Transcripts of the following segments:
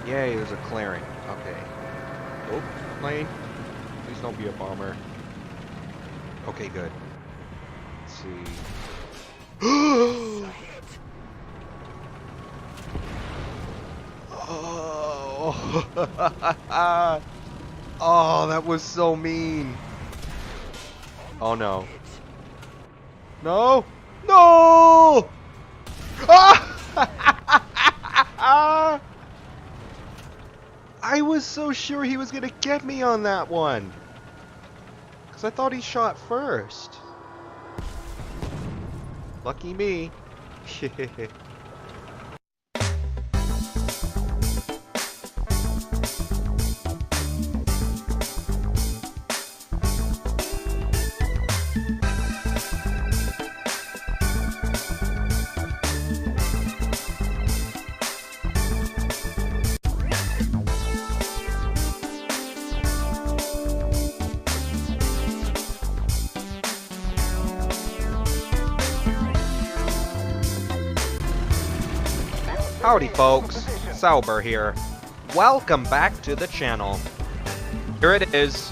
Yay, there's a clearing. Okay. Oh, plane. Please don't be a bomber. Okay, good. Let's see. Oh. Oh, that was so mean. Oh no. No! No! Ah! I was so sure he was gonna get me on that one. Because I thought he shot first. Lucky me. Howdy folks, Sauber here. Welcome back to the channel. Here it is,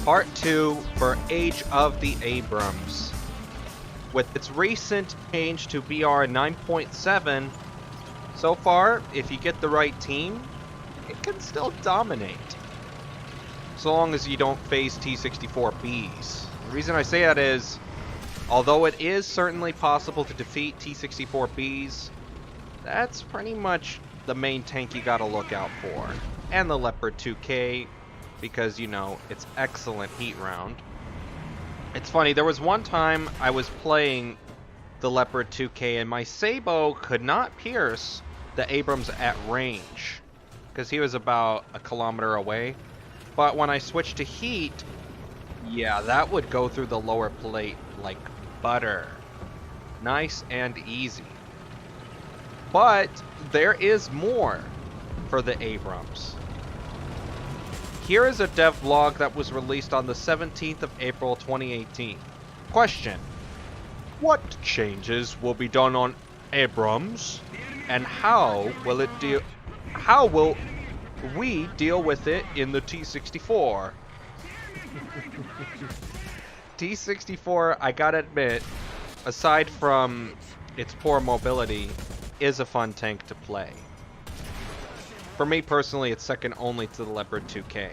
part 2 for Age of the Abrams. With its recent change to BR 9.7, so far, if you get the right team, it can still dominate. So long as you don't face T-64Bs. The reason I say that is, although it is certainly possible to defeat T-64Bs, that's pretty much the main tank you gotta look out for. And the Leopard 2K, because, you know, it's excellent heat round. It's funny, there was one time I was playing the Leopard 2K and my Sabo could not pierce the Abrams at range, because he was about a kilometer away. But when I switched to heat, yeah, that would go through the lower plate like butter. Nice and easy. But there is more for the Abrams. Here is a dev blog that was released on the 17th of April 2018. Question: what changes will be done on Abrams, and how will we deal with it in the T-64? T-64, I gotta admit, aside from its poor mobility, is a fun tank to play. For me personally, it's second only to the Leopard 2K.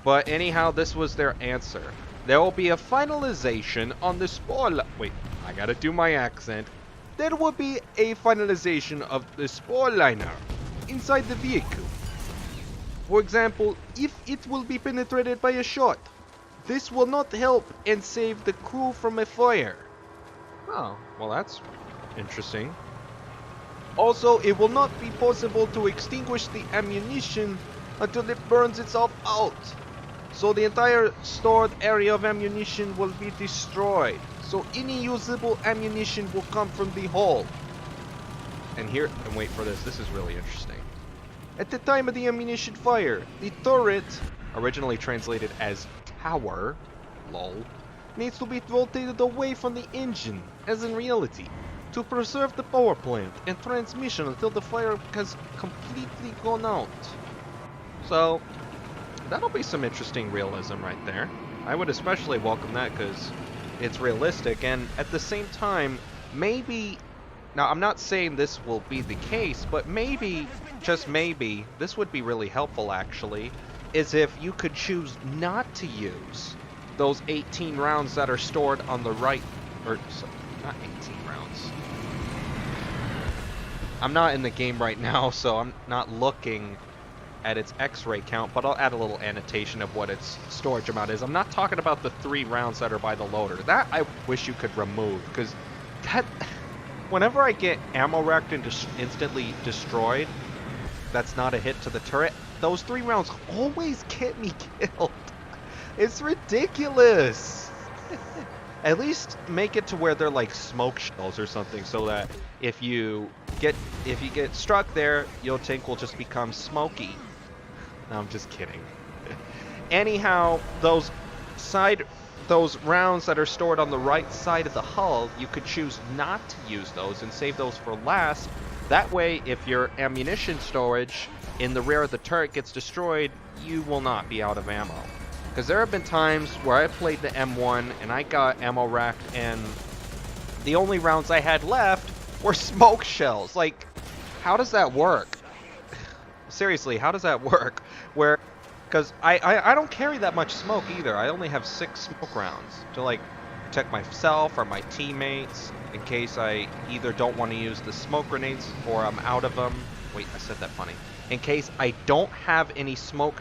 But anyhow, this was their answer. There will be a finalization on the spoiler. Wait, I gotta do my accent. There will be a finalization of the spoiler inside the vehicle. For example, if it will be penetrated by a shot, this will not help and save the crew from a fire. Oh, well that's interesting. Also, it will not be possible to extinguish the ammunition until it burns itself out. So the entire stored area of ammunition will be destroyed. So any usable ammunition will come from the hull. And here, and wait for this, this is really interesting. At the time of the ammunition fire, the turret, originally translated as tower, lol, needs to be rotated away from the engine, as in reality, to preserve the power plant and transmission until the fire has completely gone out. So, that'll be some interesting realism right there. I would especially welcome that because it's realistic, and at the same time, maybe, now I'm not saying this will be the case, but maybe, just maybe, this would be really helpful actually, is if you could choose not to use those 18 rounds that are stored on the right, or, not 18 rounds. I'm not in the game right now, so I'm not looking at its X-ray count, but I'll add a little annotation of what its storage amount is. I'm not talking about the 3 rounds that are by the loader. That I wish you could remove, because that, whenever I get ammo wrecked and instantly destroyed, that's not a hit to the turret, those 3 rounds always get me killed. It's ridiculous. At least make it to where they're like smoke shells or something, so that if you get struck there, your tank will just become smoky. No, I'm just kidding. Anyhow, those side those rounds that are stored on the right side of the hull, you could choose not to use those and save those for last. That way, if your ammunition storage in the rear of the turret gets destroyed, you will not be out of ammo. Because there have been times where I played the M1 and I got ammo racked, and the only rounds I had left were smoke shells. Like, how does that work? Seriously, how does that work? Because I don't carry that much smoke either. I only have 6 smoke rounds to, like, protect myself or my teammates in case I either don't want to use the smoke grenades or I'm out of them. Wait, I said that funny. In case I don't have any smoke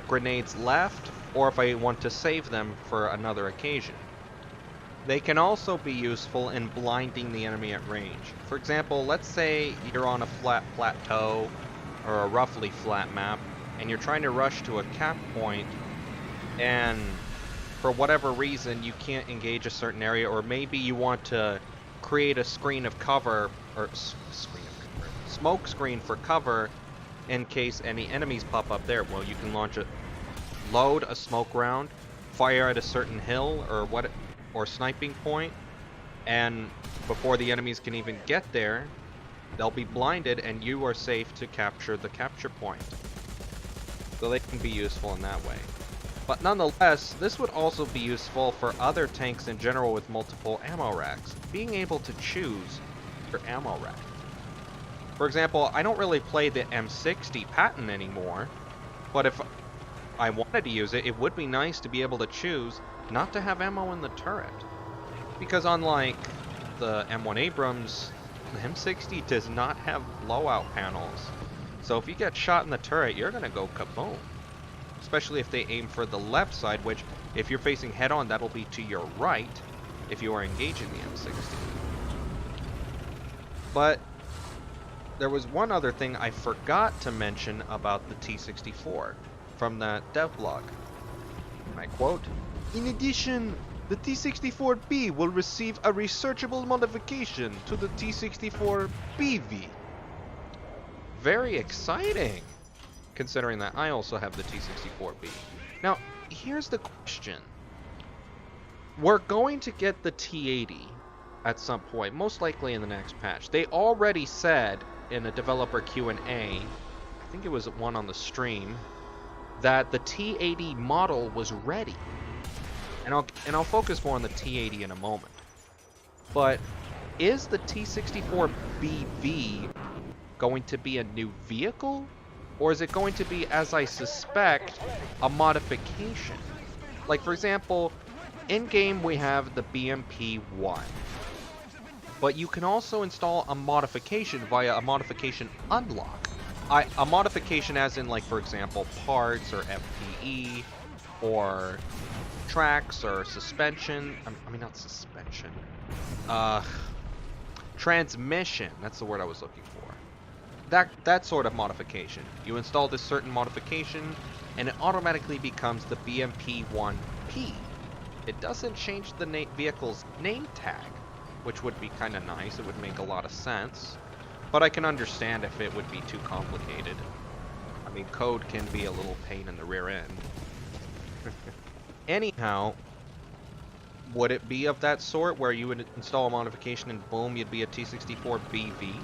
grenades left, or if I want to save them for another occasion. They can also be useful in blinding the enemy at range. For example, let's say you're on a flat plateau or a roughly flat map, and you're trying to rush to a cap point, and for whatever reason you can't engage a certain area, or maybe you want to create a screen of cover, or smoke screen for cover in case any enemies pop up there. Well, you can load a smoke round, fire at a certain hill or sniping point, and before the enemies can even get there, they'll be blinded and you are safe to capture the capture point. So they can be useful in that way. But nonetheless, this would also be useful for other tanks in general with multiple ammo racks. Being able to choose your ammo rack. For example, I don't really play the M60 Patton anymore, but if I wanted to use it, it would be nice to be able to choose not to have ammo in the turret. Because unlike the M1 Abrams, the M60 does not have blowout panels. So if you get shot in the turret, you're going to go kaboom. Especially if they aim for the left side, which if you're facing head on, that'll be to your right if you are engaging the M60. But there was one other thing I forgot to mention about the T64 from that devlog. And I quote, "In addition, the T64B will receive a researchable modification to the T64BV." Very exciting, considering that I also have the T64B. Now, here's the question. We're going to get the T80 at some point, most likely in the next patch. They already said in a developer Q&A, I think it was one on the stream, that the T80 model was ready. And I'll focus more on the T80 in a moment. But is the T64BV going to be a new vehicle? Or is it going to be, as I suspect, a modification? Like, for example, in-game we have the BMP-1. But you can also install a modification via a modification unlock. A modification as in, like, for example, parts or FPE or tracks or suspension. I mean, not suspension. Transmission. That's the word I was looking for. That sort of modification. You install this certain modification, and it automatically becomes the BMP-1P. It doesn't change the vehicle's name tag, which would be kind of nice. It would make a lot of sense. But I can understand if it would be too complicated. I mean, code can be a little pain in the rear end. Anyhow, would it be of that sort where you would install a modification and boom, you'd be a T64BV?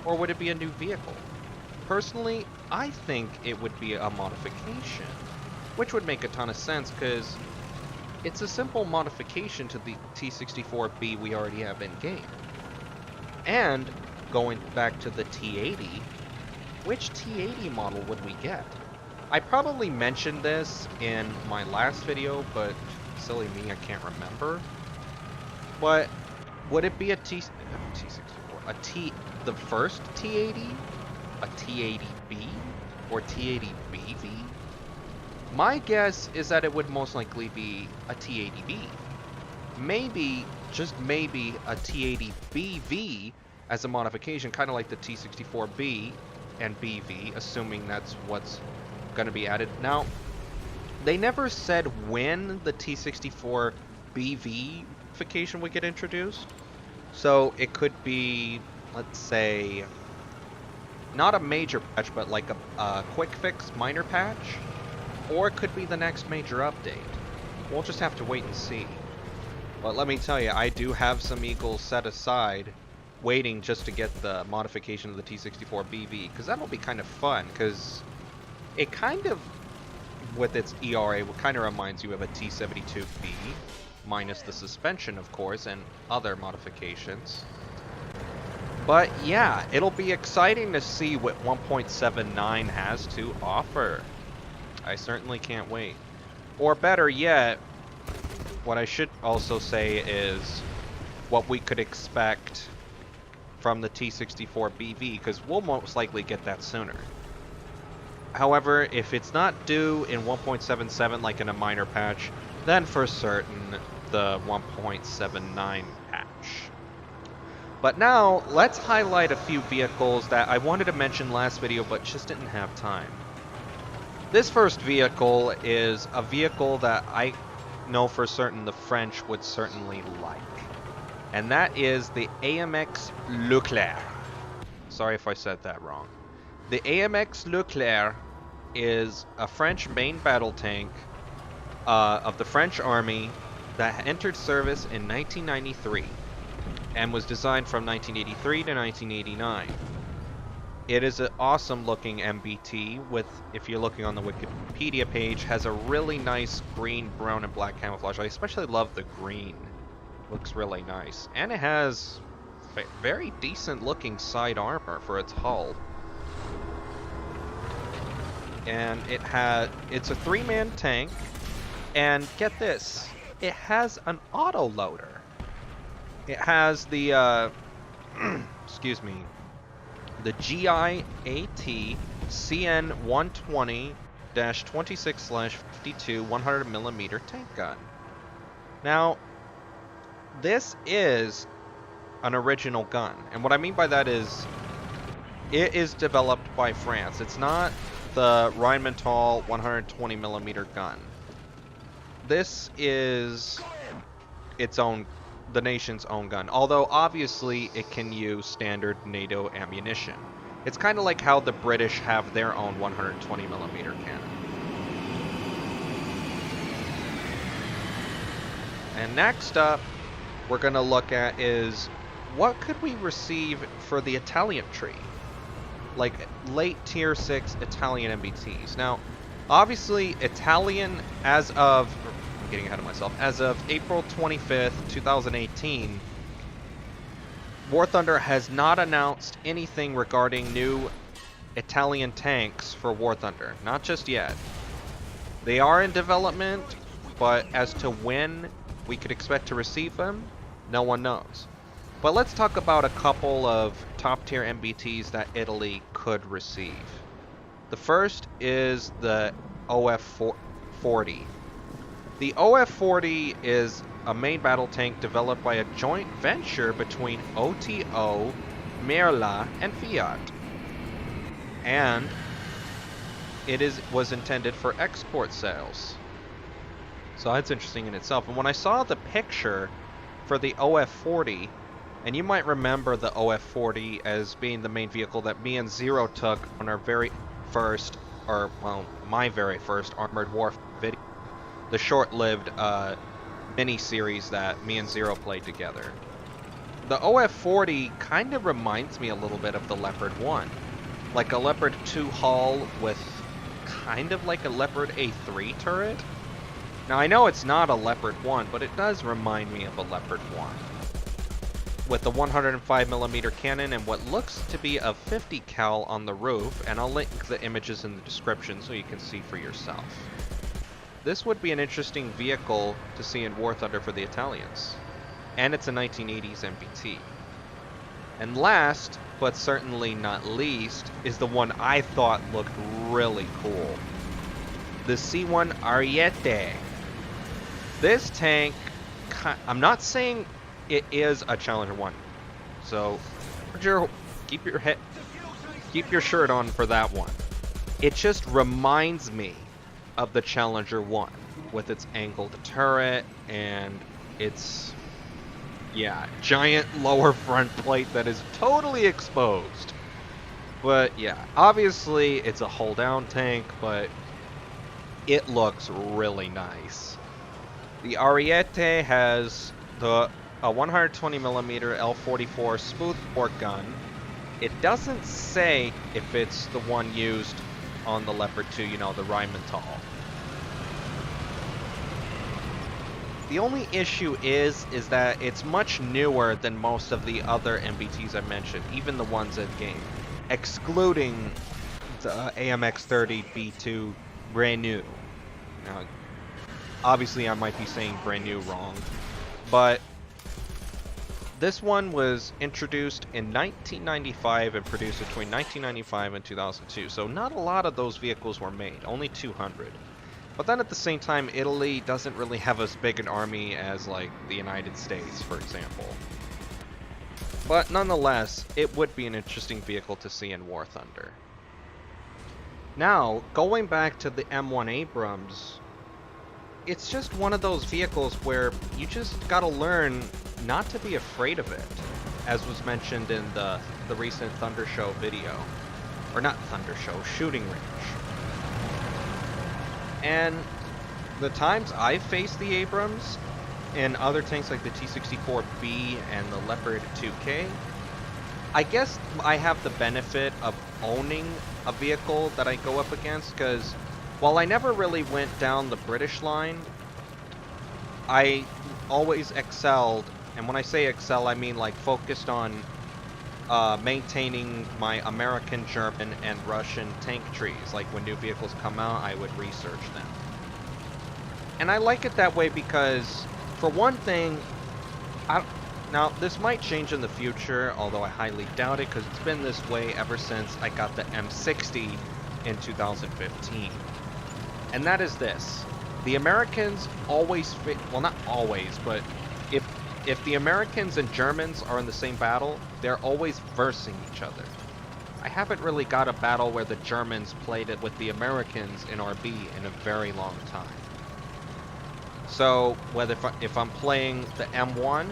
Or would it be a new vehicle? Personally, I think it would be a modification, which would make a ton of sense because it's a simple modification to the T64B we already have in game. And going back to the T80, which T80 model would we get? I probably mentioned this in my last video, but silly me, I can't remember. But would it be a T64, the first T80, a T80B, or T80BV? My guess is that it would most likely be a T80B. Maybe, just maybe, a T80BV as a modification, kind of like the T64B and BV, assuming that's what's going to be added. Now, they never said when the T64BV modification would get introduced. So it could be, let's say, not a major patch, but like a quick fix minor patch, or it could be the next major update. we'll just have to wait and see. But let me tell you, I do have some Eagles set aside, waiting just to get the modification of the T-64BV, because that'll be kind of fun, because it kind of, with its ERA, kind of reminds you of a T-72B, minus the suspension, of course, and other modifications. But yeah, it'll be exciting to see what 1.79 has to offer. I certainly can't wait. Or better yet, what I should also say is what we could expect from the T-64BV, because we'll most likely get that sooner. However, if it's not due in 1.77 like in a minor patch, then for certain the 1.79 patch. But now, let's highlight a few vehicles that I wanted to mention last video but just didn't have time. This first vehicle is a vehicle that I know for certain the French would certainly like. And that is the AMX Leclerc. Sorry if I said that wrong. The AMX Leclerc is a French main battle tank of the French Army that entered service in 1993 and was designed from 1983 to 1989. It is an awesome looking MBT with, if you're looking on the Wikipedia page, has a really nice green, brown, and black camouflage. I especially love the green. Looks really nice. And it has very decent looking side armor for its hull. And it's a 3-man tank, and get this, it has an auto loader. It has the excuse me, the GIAT CN 120-26/52 100mm tank gun. Now, this is an original gun, and what I mean by that is it is developed by France. It's not the Rheinmetall 120mm gun. This is the nation's own gun, although obviously it can use standard NATO ammunition. It's kind of like how the British have their own 120mm cannon. And next up, we're going to look at is what could we receive for the Italian tree? Like late tier 6 Italian MBTs. Now, obviously Italian as of April 25th, 2018, War Thunder has not announced anything regarding new Italian tanks for War Thunder. Not just yet. They are in development, but as to when we could expect to receive them, no one knows. But let's talk about a couple of top tier MBTs that Italy could receive. The first is the OF-40. The OF-40 is a main battle tank developed by a joint venture between OTO, Merla, and Fiat. And it was intended for export sales. So that's interesting in itself. And when I saw the picture for the OF-40, and you might remember the OF-40 as being the main vehicle that me and Zero took on our very first, or well, my very first Armored Warfare video. The short-lived mini-series that me and Zero played together. The OF-40 kind of reminds me a little bit of the Leopard 1. Like a Leopard 2 hull with kind of like a Leopard A3 turret. Now I know it's not a Leopard 1, but it does remind me of a Leopard 1. With a 105mm cannon and what looks to be a 50 cal on the roof, and I'll link the images in the description so you can see for yourself. This would be an interesting vehicle to see in War Thunder for the Italians. And it's a 1980s MBT. And last, but certainly not least, is the one I thought looked really cool. The C1 Ariete. This tank, I'm not saying it is a Challenger 1. So, keep your shirt on for that one. It just reminds me of the Challenger 1 with its angled turret and its giant lower front plate that is totally exposed. But yeah, obviously it's a hull down tank, but it looks really nice. The Ariete has the a 120mm L44 smooth bore gun. It doesn't say if it's the one used on the Leopard 2, you know, the Rheinmetall. The only issue is that it's much newer than most of the other MBTs I mentioned, even the ones in game, excluding the AMX-30 B2 brand new. Now, obviously I might be saying brand new wrong, but this one was introduced in 1995 and produced between 1995 and 2002, so not a lot of those vehicles were made, only 200. But then at the same time, Italy doesn't really have as big an army as, like, the United States, for example. But nonetheless, it would be an interesting vehicle to see in War Thunder. Now, going back to the M1 Abrams, it's just one of those vehicles where you just gotta learn not to be afraid of it, as was mentioned in the recent Thunder Show video. Or not Thunder Show, Shooting Range. And the times I've faced the Abrams and other tanks like the T-64B and the Leopard 2K, I guess I have the benefit of owning a vehicle that I go up against, because while I never really went down the British line, I always excelled, and when I say excel, I mean like focused on maintaining my American, German, and Russian tank trees. Like when new vehicles come out, I would research them. And I like it that way because, for one thing, now this might change in the future, although I highly doubt it, because it's been this way ever since I got the M60 in 2015. And that is this. The Americans always well, not always, but if the Americans and Germans are in the same battle, they're always versing each other. I haven't really got a battle where the Germans played it with the Americans in RB in a very long time. So, whether if I'm playing the M1,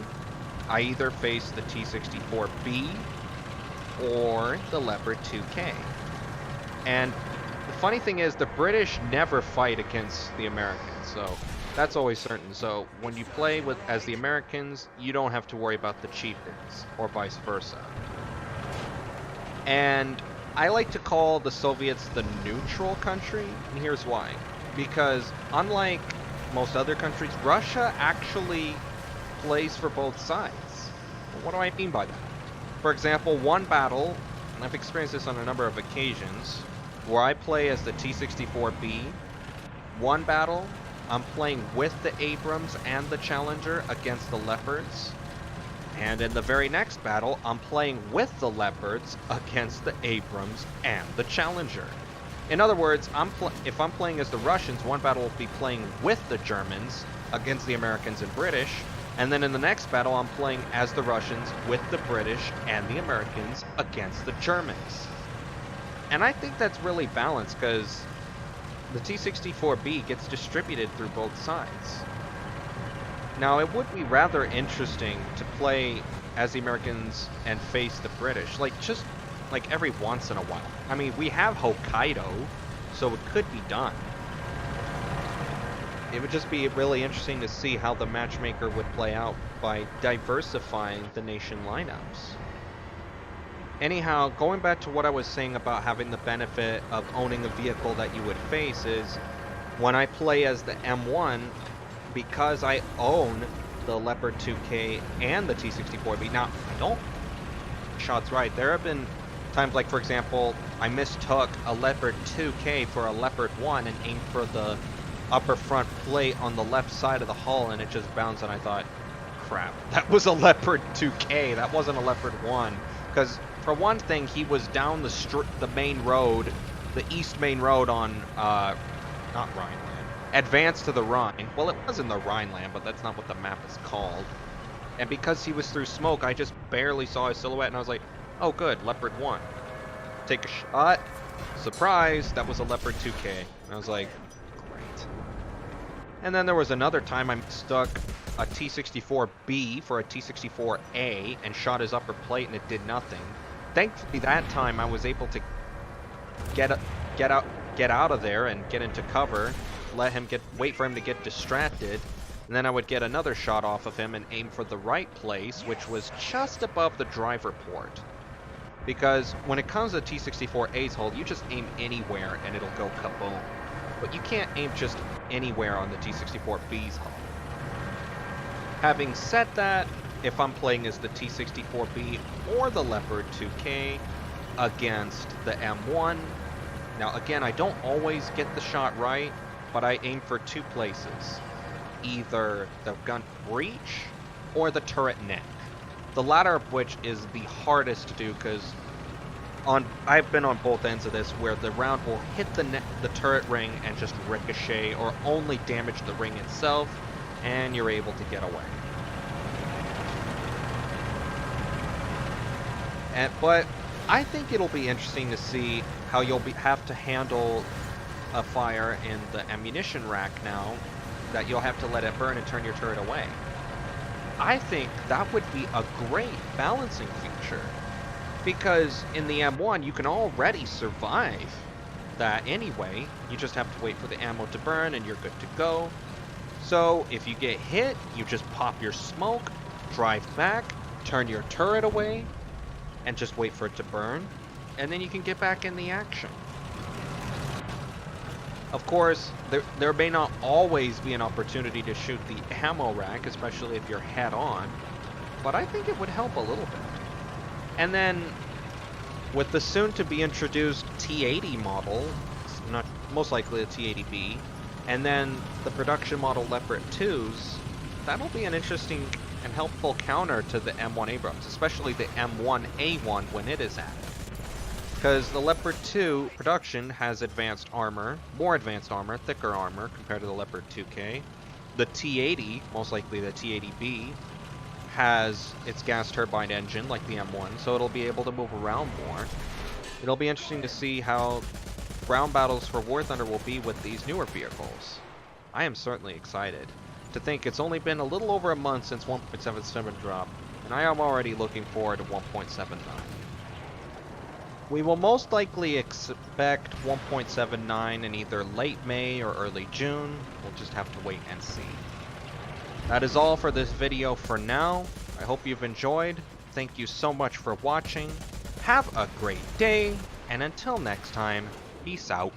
I either face the T-64B or the Leopard 2K. And the funny thing is, the British never fight against the Americans, so that's always certain. So when you play as the Americans, you don't have to worry about the chieftains, or vice versa. And I like to call the Soviets the neutral country, and here's why. Because unlike most other countries, Russia actually plays for both sides. What do I mean by that? For example, one battle, and I've experienced this on a number of occasions, where I play as the T-64B, one battle, I'm playing with the Abrams and the Challenger against the Leopards. And in the very next battle, I'm playing with the Leopards against the Abrams and the Challenger. In other words, if I'm playing as the Russians, one battle will be playing with the Germans against the Americans and British. And then in the next battle, I'm playing as the Russians with the British and the Americans against the Germans. And I think that's really balanced, because the T-64B gets distributed through both sides. Now, it would be rather interesting to play as the Americans and face the British, just every once in a while. I mean, we have Hokkaido, so it could be done. It would just be really interesting to see how the matchmaker would play out by diversifying the nation lineups. Anyhow, going back to what I was saying about having the benefit of owning a vehicle that you would face is, when I play as the M1, because I own the Leopard 2K and the T-64B, now, I don't, shots right, there have been times like, for example, I mistook a Leopard 2K for a Leopard 1 and aimed for the upper front plate on the left side of the hull, and it just bounced, and I thought, crap, that was a Leopard 2K, that wasn't a Leopard 1, because for one thing, he was down the main road, the east main road on, not Rhineland, advanced to the Rhine. Well, it was in the Rhineland, but that's not what the map is called. And because he was through smoke, I just barely saw his silhouette, and I was like, oh good, Leopard 1. Take a shot. Surprise, that was a Leopard 2K. And I was like, great. And then there was another time I stuck a T-64B for a T-64A and shot his upper plate, and it did nothing. Thankfully, that time I was able to get out of there and get into cover, wait for him to get distracted, And then I would get another shot off of him and aim for the right place, which was just above the driver port. Because when it comes to T-64A's hull, you just aim anywhere and it'll go kaboom. But you can't aim just anywhere on the T-64B's hull. Having said that, if I'm playing as the T-64B or the Leopard 2K against the M1, now again, I don't always get the shot right, but I aim for two places. Either the gun breech or the turret neck. The latter of which is the hardest to do because I've been on both ends of this where the round will hit the turret ring and just ricochet or only damage the ring itself, and you're able to get away. But I think it'll be interesting to see how you'll have to handle a fire in the ammunition rack now that you'll have to let it burn and turn your turret away. I think that would be a great balancing feature, because in the M1 you can already survive that anyway. You just have to wait for the ammo to burn and you're good to go. So if you get hit, you just pop your smoke, drive back, turn your turret away, and just wait for it to burn, and then you can get back in the action. Of course, there may not always be an opportunity to shoot the ammo rack, especially if you're head-on, but I think it would help a little bit. And then, with the soon-to-be-introduced T80 model, not most likely a T80B, and then the production model Leopard 2s, that'll be an interesting and helpful counter to the M1 Abrams, especially the M1A1 when it is added. Because the Leopard 2 production has advanced armor, more advanced armor, thicker armor compared to the Leopard 2K. The T80, most likely the T80B, has its gas turbine engine like the M1, so it'll be able to move around more. It'll be interesting to see how ground battles for War Thunder will be with these newer vehicles. I am certainly excited. To think it's only been a little over a month since 1.77 dropped, and I am already looking forward to 1.79. We will most likely expect 1.79 in either late May or early June. We'll just have to wait and see. That is all for this video for now. I hope you've enjoyed. Thank you so much for watching. Have a great day, and until next time, peace out.